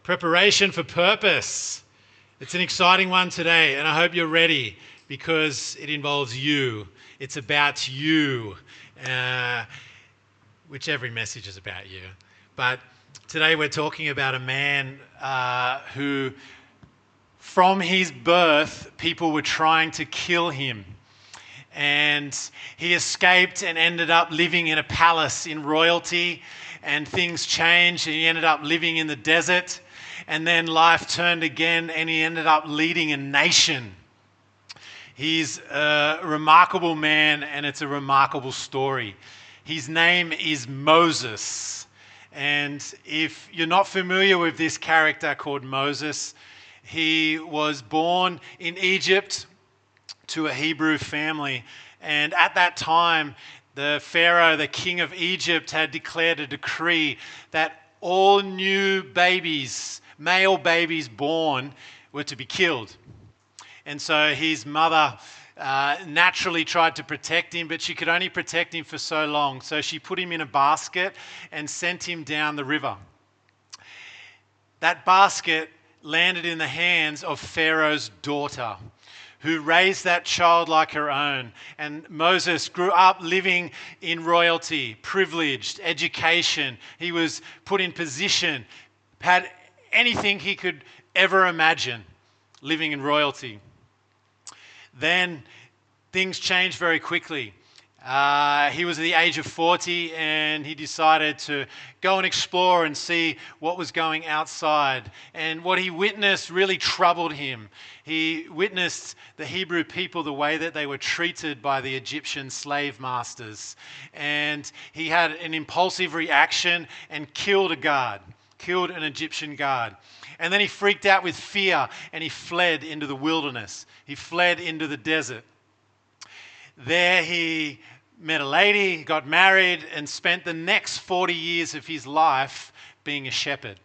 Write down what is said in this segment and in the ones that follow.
Preparation for purpose. It's an exciting one today, and I hope you're ready because it involves you. It's about you, which every message is about you. But today we're talking about a man who, from his birth, people were trying to kill him. And he escaped and ended up living in a palace in royalty, and things changed, and he ended up living in the desert. And then life turned again, and he ended up leading a nation. He's a remarkable man, and it's a remarkable story. His name is Moses. And if you're not familiar with this character called Moses, he was born in Egypt to a Hebrew family. And at that time, the Pharaoh, the king of Egypt, had declared a decree that all new babies, male babies born, were to be killed. And so his mother naturally tried to protect him, but she could only protect him for so long. So she put him in a basket and sent him down the river. That basket landed in the hands of Pharaoh's daughter, who raised that child like her own. And Moses grew up living in royalty, privileged, education. He was put in position, had anything he could ever imagine living in royalty. Then things changed very quickly. He was at the age of 40 and he decided to go and explore and see what was going outside. And what he witnessed really troubled him. He witnessed the Hebrew people, the way that they were treated by the Egyptian slave masters. And he had an impulsive reaction and killed an Egyptian guard. And then he freaked out with fear and he fled into the wilderness. He fled into the desert. There he met a lady, got married, and spent the next 40 years of his life being a shepherd,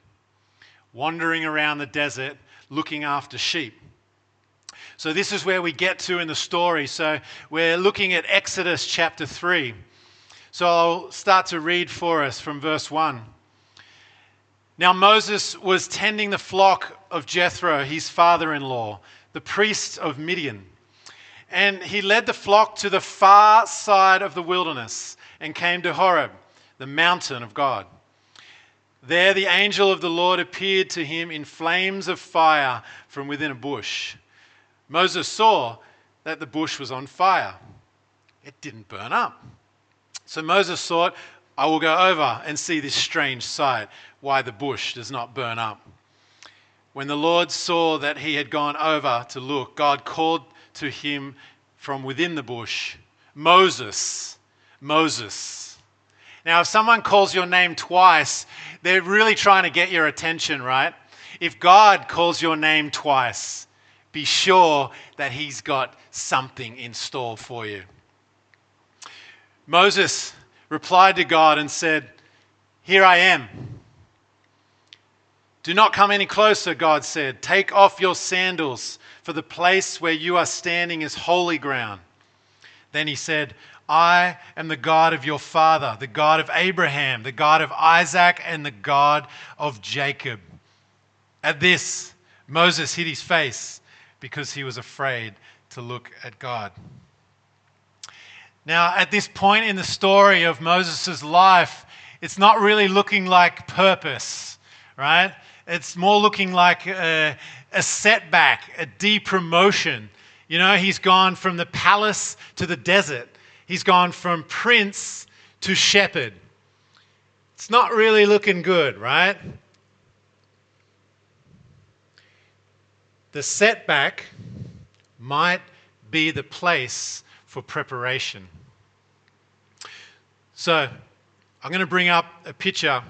wandering around the desert, looking after sheep. So this is where we get to in the story. So we're looking at Exodus chapter 3. So I'll start to read for us from verse 1. Now Moses was tending the flock of Jethro, his father-in-law, the priest of Midian. And he led the flock to the far side of the wilderness and came to Horeb, the mountain of God. There the angel of the Lord appeared to him in flames of fire from within a bush. Moses saw that the bush was on fire. It didn't burn up. So Moses thought, I will go over and see this strange sight, why the bush does not burn up. When the Lord saw that he had gone over to look, God called to him from within the bush, Moses, Moses. Now, if someone calls your name twice, they're really trying to get your attention, right? If God calls your name twice, be sure that he's got something in store for you. Moses replied to God and said, Here I am. Do not come any closer, God said. Take off your sandals, for the place where you are standing is holy ground. Then he said, I am the God of your father, the God of Abraham, the God of Isaac, and the God of Jacob. At this, Moses hid his face because he was afraid to look at God. Now, at this point in the story of Moses' life, it's not really looking like purpose, right? It's more looking like a setback, a depromotion. You know, he's gone from the palace to the desert. He's gone from prince to shepherd. It's not really looking good, right? The setback might be the place for preparation. So, I'm going to bring up a picture.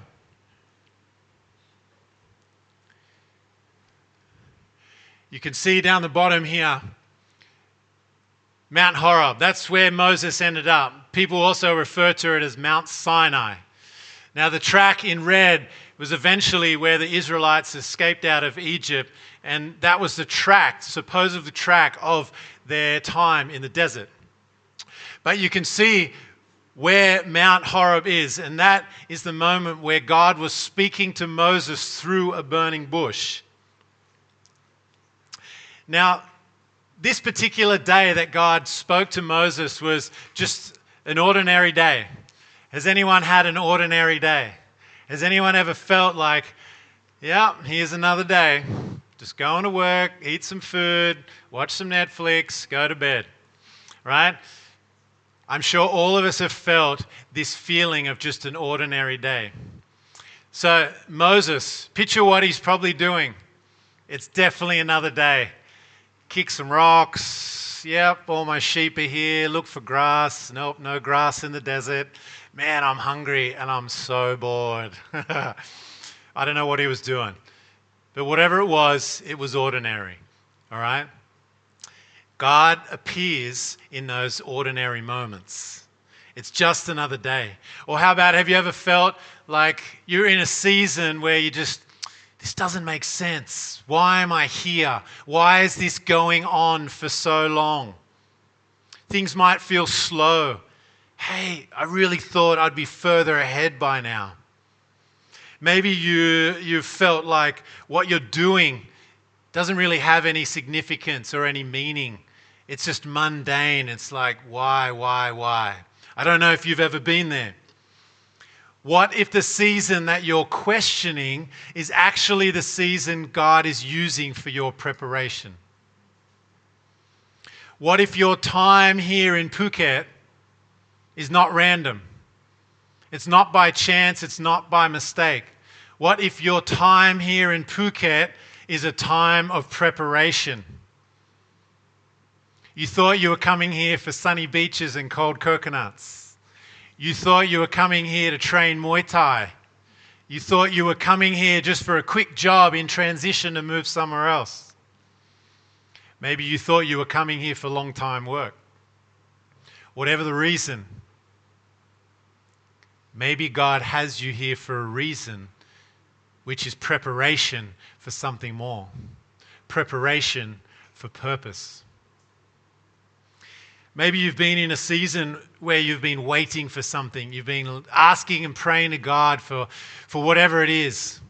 You can see down the bottom here, Mount Horeb. That's where Moses ended up. People also refer to it as Mount Sinai. Now the track in red was eventually where the Israelites escaped out of Egypt, and that was the track, supposedly track of their time in the desert. But you can see where Mount Horeb is, and that is the moment where God was speaking to Moses through a burning bush. Now, this particular day that God spoke to Moses was just an ordinary day. Has anyone had an ordinary day? Has anyone ever felt like, yeah, here's another day. Just going to work, eat some food, watch some Netflix, go to bed, right? I'm sure all of us have felt this feeling of just an ordinary day. So Moses, picture what he's probably doing. It's definitely another day. Kick some rocks. Yep, all my sheep are here. Look for grass. Nope, no grass in the desert. Man, I'm hungry and I'm so bored. I don't know what he was doing. But whatever it was ordinary. All right? God appears in those ordinary moments. It's just another day. Or how about, have you ever felt like you're in a season where you just, this doesn't make sense. Why am I here? Why is this going on for so long? Things might feel slow. Hey, I really thought I'd be further ahead by now. Maybe you've felt like what you're doing doesn't really have any significance or any meaning. It's just mundane. It's like, why? I don't know if you've ever been there. What if the season that you're questioning is actually the season God is using for your preparation? What if your time here in Phuket is not random? It's not by chance, it's not by mistake. What if your time here in Phuket is a time of preparation? You thought you were coming here for sunny beaches and cold coconuts. You thought you were coming here to train Muay Thai. You thought you were coming here just for a quick job in transition to move somewhere else. Maybe you thought you were coming here for long-time work. Whatever the reason, maybe God has you here for a reason, which is preparation for something more. Preparation for purpose. Maybe you've been in a season where you've been waiting for something. You've been asking and praying to God for whatever it is.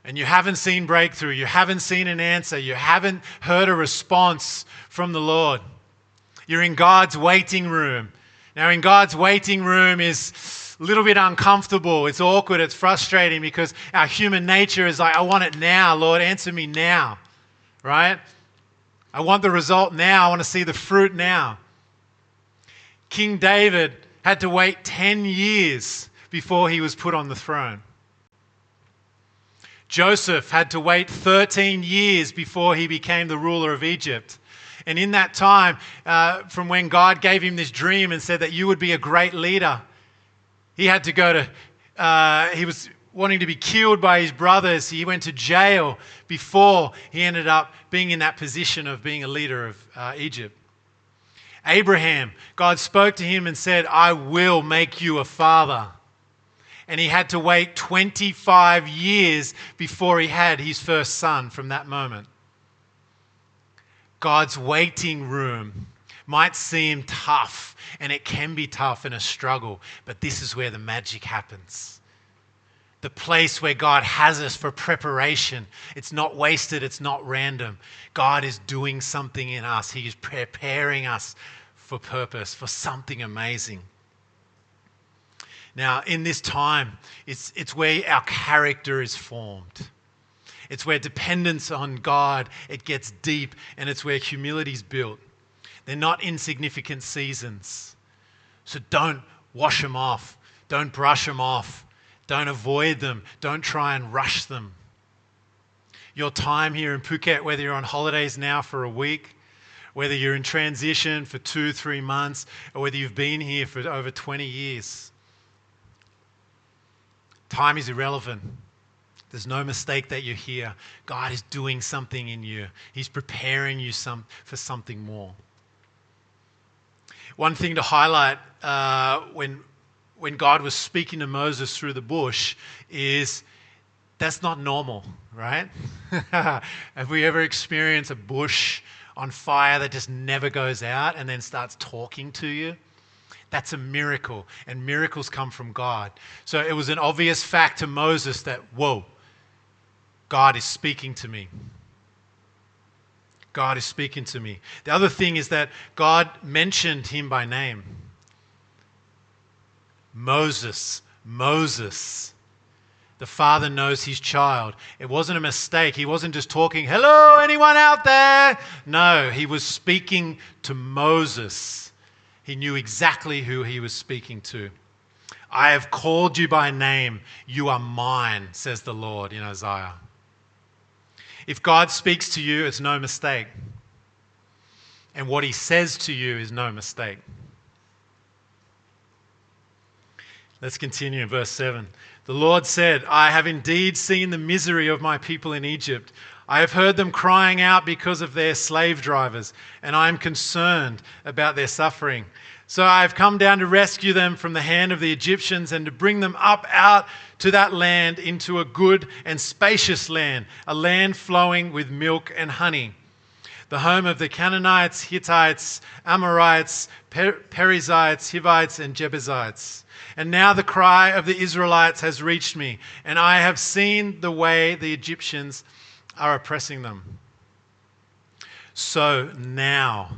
And you haven't seen breakthrough. You haven't seen an answer. You haven't heard a response from the Lord. You're in God's waiting room. Now, in God's waiting room is a little bit uncomfortable. It's awkward. It's frustrating because our human nature is like, I want it now, Lord. Answer me now, right? I want the result now. I want to see the fruit now. King David had to wait 10 years before he was put on the throne. Joseph had to wait 13 years before he became the ruler of Egypt. And in that time, from when God gave him this dream and said that you would be a great leader, he had to go to, he was wanting to be killed by his brothers. He went to jail before he ended up being in that position of being a leader of Egypt. Abraham, God spoke to him and said, I will make you a father. And he had to wait 25 years before he had his first son from that moment. God's waiting room might seem tough, and it can be tough and a struggle, but this is where the magic happens. The place where God has us for preparation. It's not wasted, it's not random. God is doing something in us. He is preparing us for purpose, for something amazing. Now, in this time, it's where our character is formed. It's where dependence on God, it gets deep, and it's where humility is built. They're not insignificant seasons. So don't wash them off. Don't brush them off. Don't avoid them. Don't try and rush them. Your time here in Phuket, whether you're on holidays now for a week, whether you're in transition for 2-3 months, or whether you've been here for over 20 years, time is irrelevant. There's no mistake that you're here. God is doing something in you. He's preparing you for something more. One thing to highlight when God was speaking to Moses through the bush is that's not normal, right? Have we ever experienced a bush on fire that just never goes out and then starts talking to you? That's a miracle, and miracles come from God. So it was an obvious fact to Moses that, whoa, God is speaking to me. God is speaking to me. The other thing is that God mentioned him by name. Moses, Moses. The Father knows his child. It wasn't a mistake. He wasn't just talking, hello, anyone out there? No, he was speaking to Moses. He knew exactly who he was speaking to. I have called you by name. You are mine, says the Lord in Isaiah. If God speaks to you, it's no mistake. And what he says to you is no mistake. Let's continue in verse 7. The Lord said, I have indeed seen the misery of my people in Egypt. I have heard them crying out because of their slave drivers, and I am concerned about their suffering. So I have come down to rescue them from the hand of the Egyptians and to bring them up out to that land into a good and spacious land, a land flowing with milk and honey, the home of the Canaanites, Hittites, Amorites, Perizzites, Hivites, and Jebusites. And now the cry of the Israelites has reached me, and I have seen the way the Egyptians are oppressing them. So now,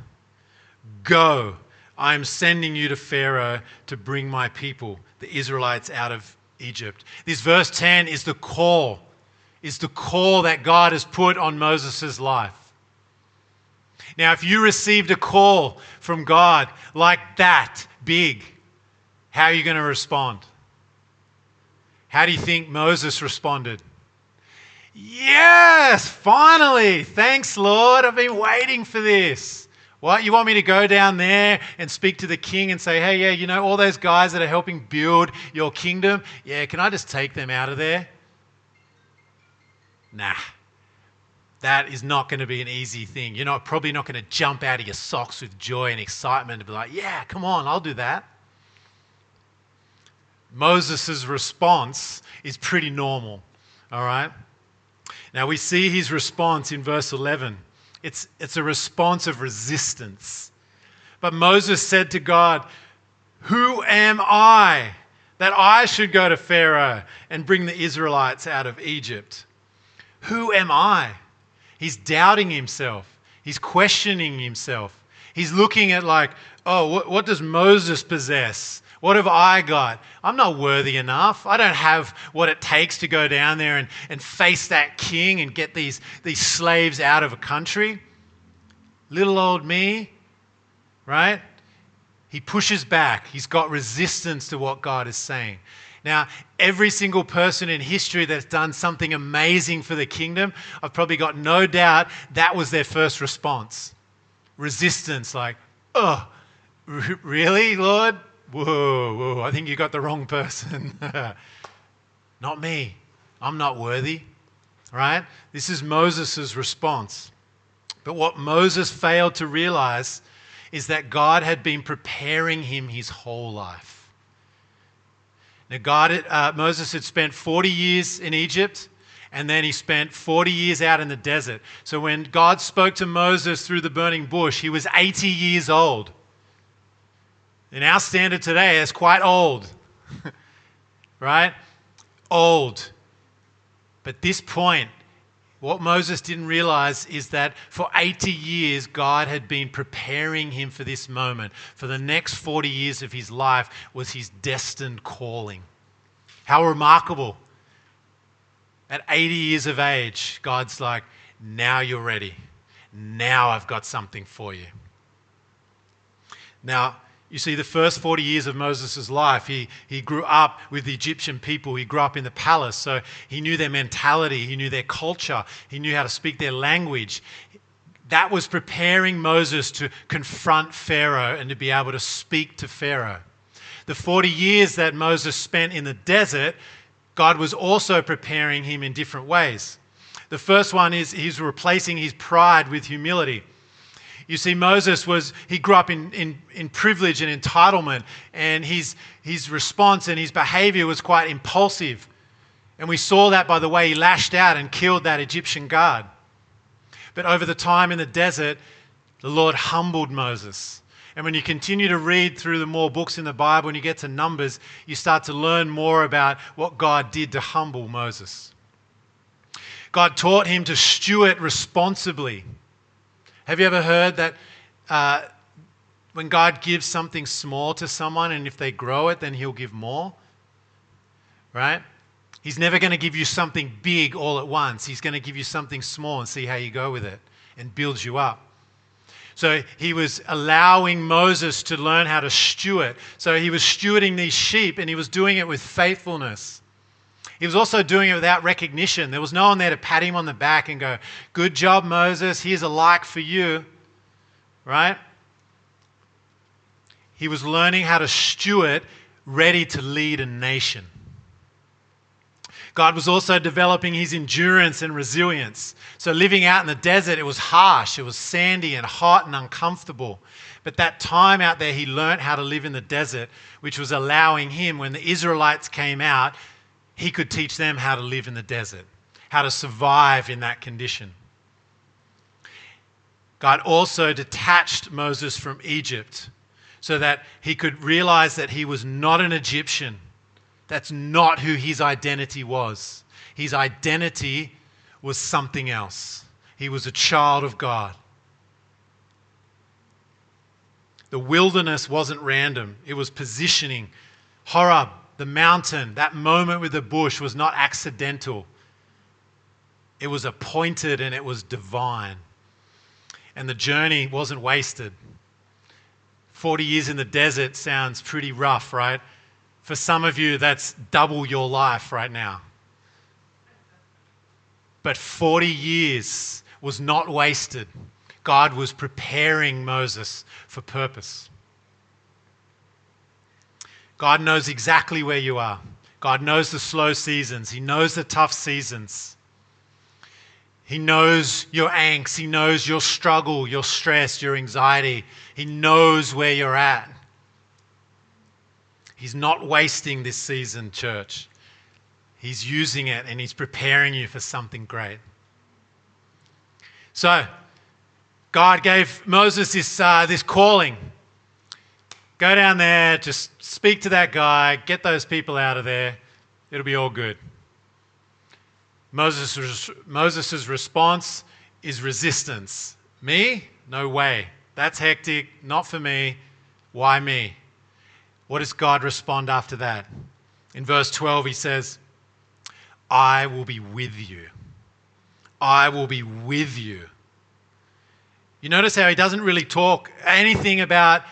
go. I am sending you to Pharaoh to bring my people, the Israelites, out of Egypt. This verse 10 is the call that God has put on Moses' life. Now, if you received a call from God like that, big, how are you going to respond? How do you think Moses responded? Yes, finally. Thanks, Lord. I've been waiting for this. What, you want me to go down there and speak to the king and say, hey, yeah, you know, all those guys that are helping build your kingdom, yeah, can I just take them out of there? Nah, that is not going to be an easy thing. You're probably not going to jump out of your socks with joy and excitement and be like, yeah, come on, I'll do that. Moses' response is pretty normal, all right? Now we see his response in verse 11. It's a response of resistance. But Moses said to God, who am I that I should go to Pharaoh and bring the Israelites out of Egypt? Who am I? He's doubting himself. He's questioning himself. He's looking at like, oh, what does Moses possess? What have I got? I'm not worthy enough. I don't have what it takes to go down there and face that king and get these slaves out of a country. Little old me, right? He pushes back. He's got resistance to what God is saying. Now, every single person in history that's done something amazing for the kingdom, I've probably got no doubt that was their first response. Resistance, like, oh, really, Lord? Whoa, I think you got the wrong person. Not me. I'm not worthy, right? This is Moses' response. But what Moses failed to realize is that God had been preparing him his whole life. Now, Moses had spent 40 years in Egypt, and then he spent 40 years out in the desert. So when God spoke to Moses through the burning bush, he was 80 years old. In our standard today, that's quite old, right? Old. But this point, what Moses didn't realize is that for 80 years, God had been preparing him for this moment. For the next 40 years of his life was his destined calling. How remarkable. At 80 years of age, God's like, now you're ready. Now I've got something for you. Now, you see, the first 40 years of Moses' life, he grew up with the Egyptian people. He grew up in the palace, so he knew their mentality. He knew their culture. He knew how to speak their language. That was preparing Moses to confront Pharaoh and to be able to speak to Pharaoh. The 40 years that Moses spent in the desert, God was also preparing him in different ways. The first one is he's replacing his pride with humility. You see, Moses he grew up in privilege and entitlement, and his response and his behavior was quite impulsive. And we saw that by the way he lashed out and killed that Egyptian guard. But over the time in the desert, the Lord humbled Moses. And when you continue to read through the more books in the Bible, when you get to Numbers, you start to learn more about what God did to humble Moses. God taught him to steward responsibly. Have you ever heard that when God gives something small to someone, and if they grow it, then he'll give more? Right? He's never going to give you something big all at once. He's going to give you something small and see how you go with it and builds you up. So he was allowing Moses to learn how to steward. So he was stewarding these sheep, and he was doing it with faithfulness. He was also doing it without recognition. There was no one there to pat him on the back and go, "Good job, Moses. Here's a like for you." Right? He was learning how to steward, ready to lead a nation. God was also developing his endurance and resilience. So living out in the desert, it was harsh, it was sandy and hot and uncomfortable. But that time out there, he learned how to live in the desert, which was allowing him, when the Israelites came out, he could teach them how to live in the desert, how to survive in that condition. God also detached Moses from Egypt so that he could realize that he was not an Egyptian. That's not who his identity was. His identity was something else. He was a child of God. The wilderness wasn't random. It was positioning. Horeb, the mountain, that moment with the bush was not accidental. It was appointed and it was divine. And the journey wasn't wasted. 40 years in the desert sounds pretty rough, right? For some of you, that's double your life right now. But 40 years was not wasted. God was preparing Moses for purpose. God knows exactly where you are. God knows the slow seasons. He knows the tough seasons. He knows your angst. He knows your struggle, your stress, your anxiety. He knows where you're at. He's not wasting this season, church. He's using it and he's preparing you for something great. So, God gave Moses this calling. Go down there, just speak to that guy, get those people out of there. It'll be all good. Moses' response is resistance. Me? No way. That's hectic. Not for me. Why me? What does God respond after that? In verse 12, he says, "I will be with you. I will be with you." You notice how he doesn't really talk anything about,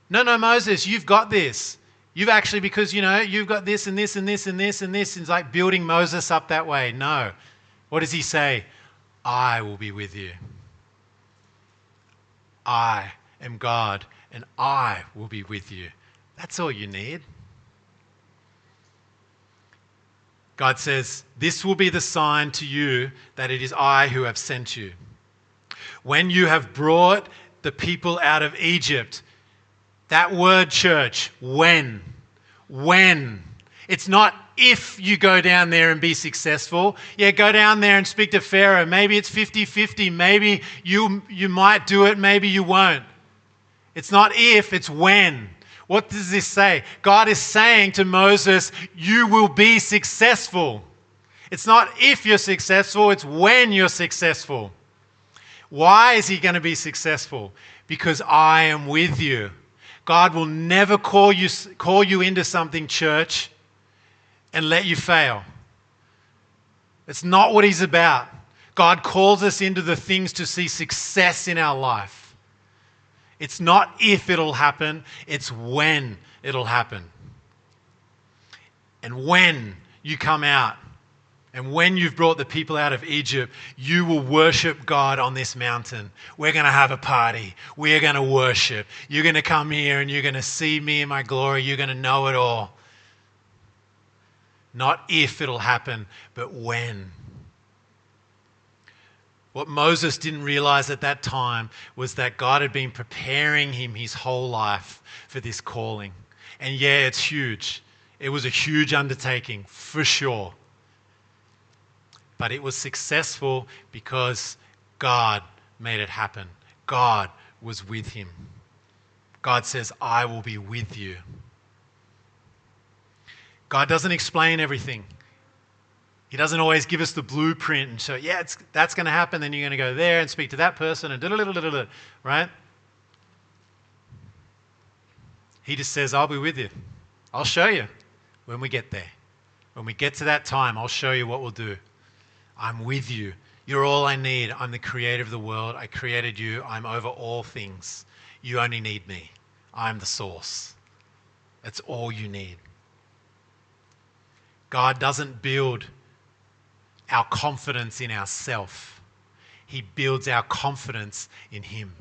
no, Moses, you've got this. You've actually, because, you've got this and this and this and this and this. It's like building Moses up that way. No. What does he say? I will be with you. I am God, and I will be with you. That's all you need. God says, "This will be the sign to you that it is I who have sent you. When you have brought the people out of Egypt," that word, church, when. It's not if you go down there and be successful. Yeah, go down there and speak to Pharaoh. Maybe it's 50-50. Maybe you might do it. Maybe you won't. It's not if, it's when. What does this say? God is saying to Moses, you will be successful. It's not if you're successful, it's when you're successful. Why is he going to be successful? Because I am with you. God will never call you into something, church, and let you fail. It's not what he's about. God calls us into the things to see success in our life. It's not if it'll happen, it's when it'll happen. And when you come out, and when you've brought the people out of Egypt, you will worship God on this mountain. We're going to have a party. We're going to worship. You're going to come here and you're going to see me in my glory. You're going to know it all. Not if it'll happen, but when. What Moses didn't realize at that time was that God had been preparing him his whole life for this calling. And yeah, it's huge. It was a huge undertaking, for sure. But it was successful because God made it happen. God was with him. God says, I will be with you. God doesn't explain everything. He doesn't always give us the blueprint and show, yeah, that's going to happen, then you're going to go there and speak to that person and da-da-da-da-da-da, right? He just says, I'll be with you. I'll show you when we get there. When we get to that time, I'll show you what we'll do. I'm with you. You're all I need. I'm the creator of the world. I created you. I'm over all things. You only need me. I'm the source. That's all you need. God doesn't build our confidence in ourselves. He builds our confidence in Him.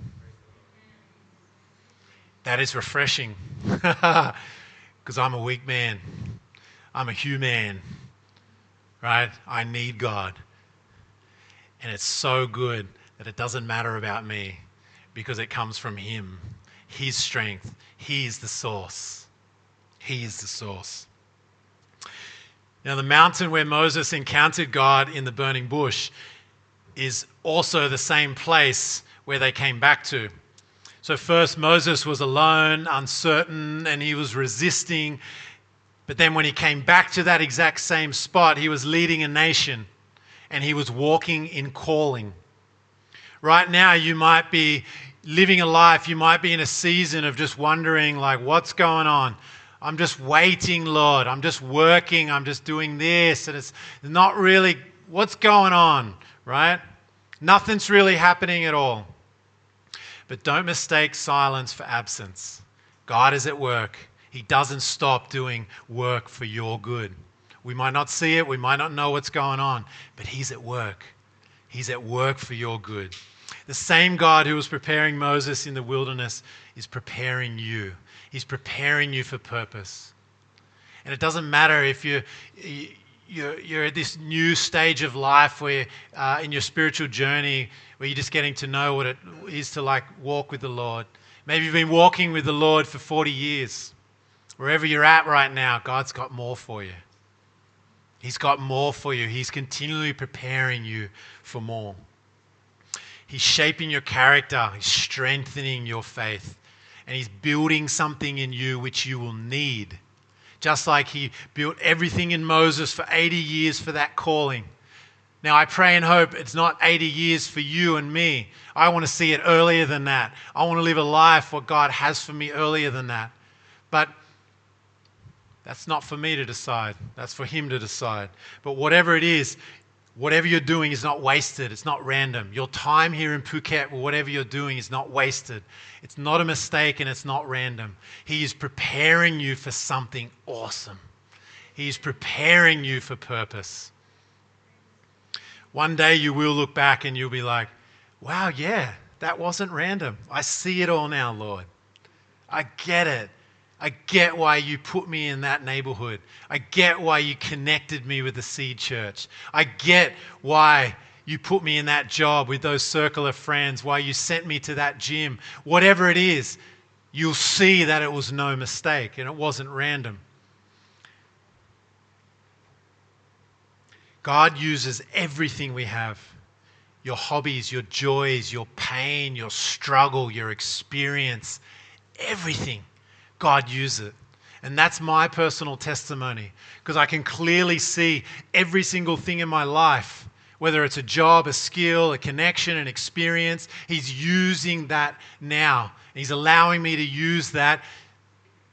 That is refreshing because I'm a weak man. I'm a human, right? I need God. And it's so good that it doesn't matter about me because it comes from Him, His strength. He is the source. He is the source. Now, the mountain where Moses encountered God in the burning bush is also the same place where they came back to. So first, Moses was alone, uncertain, and he was resisting. But then when he came back to that exact same spot, he was leading a nation and he was walking in calling. Right now, you might be living a life, you might be in a season of just wondering, like, what's going on? I'm just waiting, Lord. I'm just working. I'm just doing this. And it's not really what's going on, right? Nothing's really happening at all. But don't mistake silence for absence. God is at work. He doesn't stop doing work for your good. We might not see it. We might not know what's going on. But He's at work. He's at work for your good. The same God who was preparing Moses in the wilderness is preparing you. He's preparing you for purpose. And it doesn't matter if you're at this new stage of life where in your spiritual journey where you're just getting to know what it is to like walk with the Lord. Maybe you've been walking with the Lord for 40 years. Wherever you're at right now, God's got more for you. He's got more for you. He's continually preparing you for more. He's shaping your character. He's strengthening your faith. And He's building something in you which you will need. Just like He built everything in Moses for 80 years for that calling. Now I pray and hope it's not 80 years for you and me. I want to see it earlier than that. I want to live a life what God has for me earlier than that. But that's not for me to decide. That's for Him to decide. But whatever it is, whatever you're doing is not wasted. It's not random. Your time here in Phuket, or whatever you're doing, is not wasted. It's not a mistake and it's not random. He is preparing you for something awesome. He is preparing you for purpose. One day you will look back and you'll be like, wow, yeah, that wasn't random. I see it all now, Lord. I get it. I get why you put me in that neighborhood. I get why you connected me with the Seed Church. I get why you put me in that job with those circle of friends, why you sent me to that gym. Whatever it is, you'll see that it was no mistake and it wasn't random. God uses everything we have. Your hobbies, your joys, your pain, your struggle, your experience, everything. God uses it. And that's my personal testimony because I can clearly see every single thing in my life, whether it's a job, a skill, a connection, an experience. He's using that now. He's allowing me to use that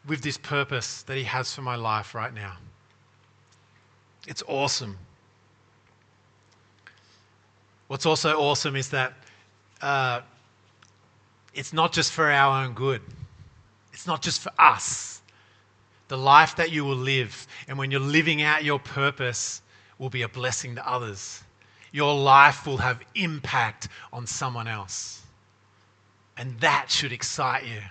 with this purpose that He has for my life right now. It's awesome. What's also awesome is that it's not just for our own good. It's not just for us. The life that you will live, and when you're living out your purpose, will be a blessing to others. Your life will have impact on someone else. And that should excite you.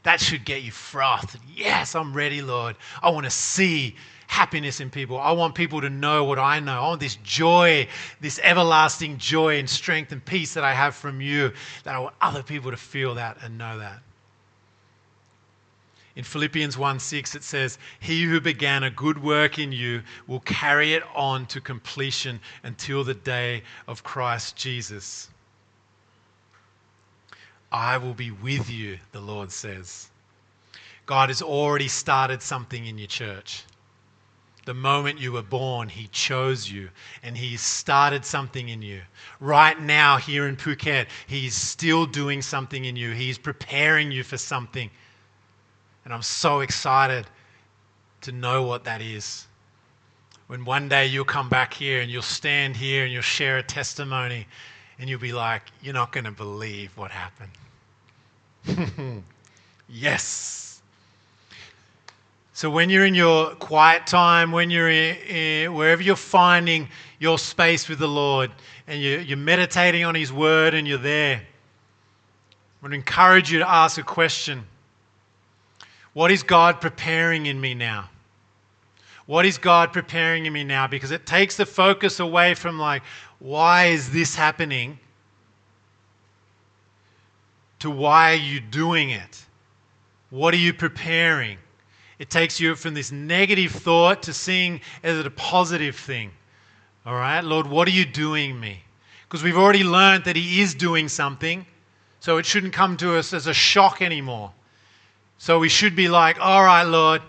That should get you frothed. Yes, I'm ready, Lord. I want to see happiness in people. I want people to know what I know. I want this joy, this everlasting joy and strength and peace that I have from you, that I want other people to feel that and know that. In Philippians 1:6 it says, "He who began a good work in you will carry it on to completion until the day of Christ Jesus." I will be with you, the Lord says. God has already started something in your church. The moment you were born, He chose you and He started something in you. Right now, here in Phuket, He's still doing something in you. He's preparing you for something. And I'm so excited to know what that is. When one day you'll come back here and you'll stand here and you'll share a testimony and you'll be like, you're not going to believe what happened. Yes. So when you're in your quiet time, when you're wherever you're finding your space with the Lord and you're meditating on His Word and you're there, I want to encourage you to ask a question. What is God preparing in me now? What is God preparing in me now? Because it takes the focus away from like, why is this happening? To why are you doing it? What are you preparing? It takes you from this negative thought to seeing it a positive thing. All right, Lord, what are you doing in me? Because we've already learned that He is doing something, so it shouldn't come to us as a shock anymore. So we should be like, all right, Lord,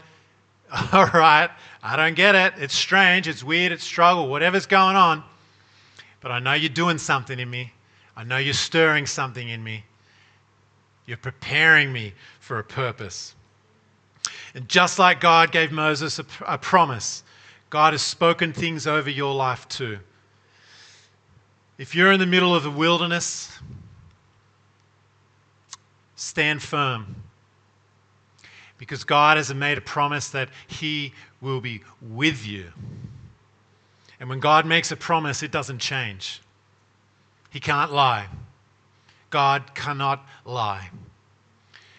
all right, I don't get it. It's strange, it's weird, it's struggle, whatever's going on. But I know you're doing something in me. I know you're stirring something in me. You're preparing me for a purpose. And just like God gave Moses a promise, God has spoken things over your life too. If you're in the middle of the wilderness, stand firm. Because God has made a promise that He will be with you. And when God makes a promise, it doesn't change. He can't lie. God cannot lie.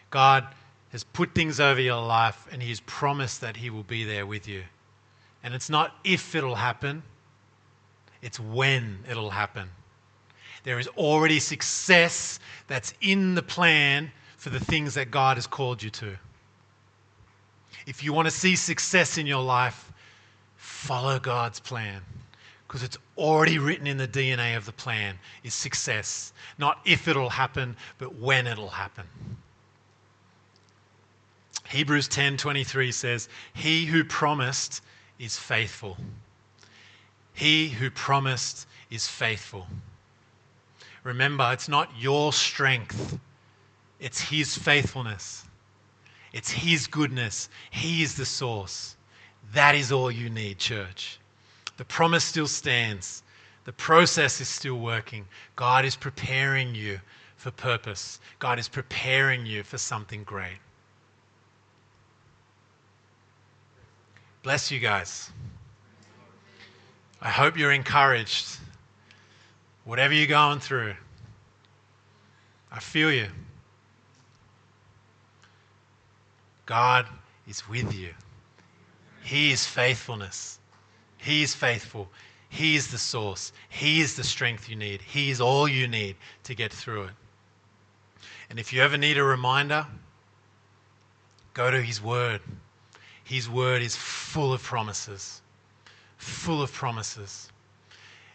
God has put things over your life and He's promised that He will be there with you. And it's not if it'll happen, it's when it'll happen. There is already success that's in the plan for the things that God has called you to. If you want to see success in your life, follow God's plan. Because it's already written in the DNA of the plan is success. Not if it'll happen, but when it'll happen. Hebrews 10:23 says, He who promised is faithful. He who promised is faithful. Remember, it's not your strength. It's His faithfulness. It's His goodness. He is the source. That is all you need, church. The promise still stands. The process is still working. God is preparing you for purpose. God is preparing you for something great. Bless you guys. I hope you're encouraged. Whatever you're going through, I feel you. God is with you. He is faithfulness. He is faithful. He is the source. He is the strength you need. He is all you need to get through it. And if you ever need a reminder, go to His Word. His Word is full of promises. Full of promises.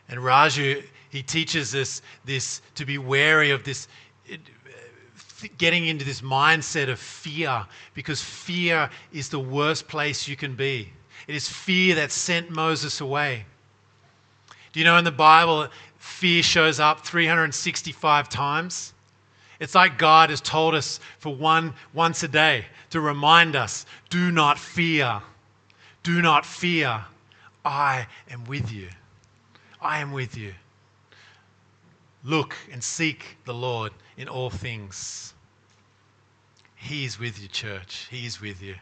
And Raju, he teaches us this to be wary of this, getting into this mindset of fear, because fear is the worst place you can be. It is fear that sent Moses away. Do you know in the Bible, fear shows up 365 times? It's like God has told us for once a day to remind us, do not fear. Do not fear. I am with you. I am with you. Look and seek the Lord in all things. He is with you, church. He is with you.